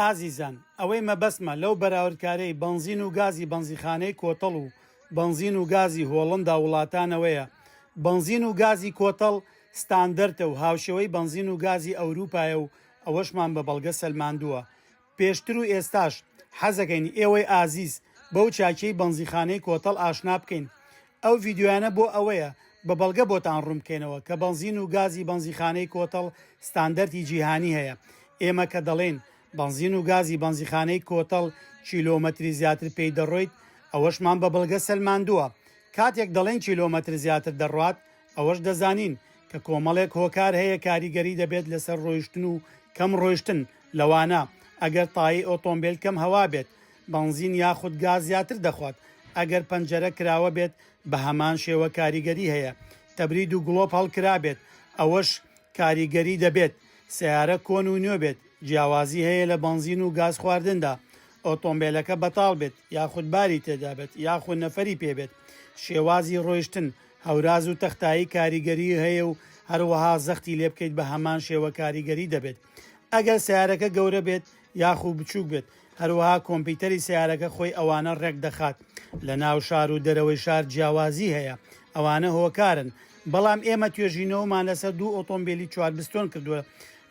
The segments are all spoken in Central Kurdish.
ئازیزان ئەوەی مەبەستمە لەو بەراوردکارەی بنزین و گازی بەنزیخانەی کۆتەڵ و بنزین و گازی هۆڵندا وڵاتانەوەیە. بنزین و گازی کۆتەڵ ستاندەرتە و هاوشێوەی بنزین و گازی ئەوروپایە و ئەوەشمان بە بەڵگە سەلماندووە. پێشتر و ئێستاش حەزەکەین ئێوەی ئازیز بەو چاکەی بنزیخانەی کۆتەڵ ئاشنا بکەین. ئەو ڤیددیویانە بۆ ئەوەیە بە بەڵگە بۆتان ڕوونکەینەوە کە بنزین و گازی بنزیخانەی کۆتەڵ ستاندەرتی جیهانی هەیە. ئێمە کە دەڵێن بنزین و گازی بنزیخانەی کۆتەڵ کیلۆمەتری زیاتر پێی دەڕۆیت، ئەوەشمان بە بەڵگە سەلماندووە. کاتێک دەڵێن کیلۆمەتر زیاتر دەڕوات، ئەوەش دەزانین کە کۆمەڵێک هۆکار هەیە کاریگەری دەبێت لەسەر ڕۆیشتن و کەم ڕۆیشتن لەوانە ئەگەر تایی ئۆتۆمبیل کەم هەوا بێت بنزین یاخود گاز زیاتر دەخوات. ئەگەر پەنجەرە کراوە بێت بە هەمان شێوە کاریگەری هەیە. تەبرید و گڵۆپ هەڵکرا بێت، ئەوەش کاریگەری دەبێت. سیارە کۆن و نوێ بێت، جیاوازی هەیە لە بنزین و گاز خواردندا. ئۆتۆمبیلەکە بەتاڵ بێت یاخود باری تێدا بێت یاخود نەفەری پێبێت. شێوازی ڕۆیشتن هەوراز و تەختایی کاریگەری هەیە و هەروەها زەختی لێ بکەیت بە هەمان شێوە کاریگەری دەبێت. ئەگەر سیارەکە گەورە بێت یاخود بچووک بێت، هەروەها کۆمپیوتەری سیارەکە خۆی ئەوانە ڕێک دەخات. لە ناو شار و دەرەوەی شار جیاوازی هەیە، ئەوانە هۆکارن. بەڵام ئێمە توێژینەوەمان لەسەر دوو ئۆتۆمبیلی 4 پستۆن کردووە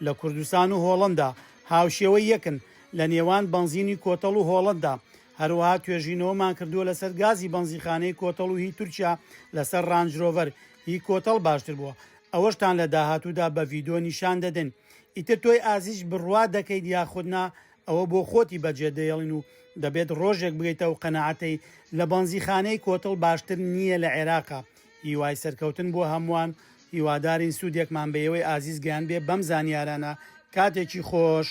لە کوردستان و هۆڵندا. هاوشێوەی یەکن لە نێوان بنزینی کۆتەڵ و هۆڵندا. هەروەها توێژینەوەمان کردووە لەسەر گازی بنزیخانەی کۆتەڵ و هی تورکیا لەسەر ڕانجرۆڤەر. هی کۆتەڵ باشتر بووە. ئەوەشتان لە داهاتوودا بە ڤیددیۆ نیشان دەدەن. ئیتر تۆی ئازیز بڕوا دەکەیت یاخودنا ئەوە بۆ خۆتی بەجێدەێڵین و دەبێت ڕۆژێک بگەیتەوە قەنەعەتەی لە بنزیخانەی کۆتەڵ باشتر نییە لە عێراقا. هیوای سەرکەوتن بۆ هەمووان، هیوادارین سوودێکمان بەیەوەی ئازیز گیان بێ بەم زانیارانە. کاتێکی خۆش.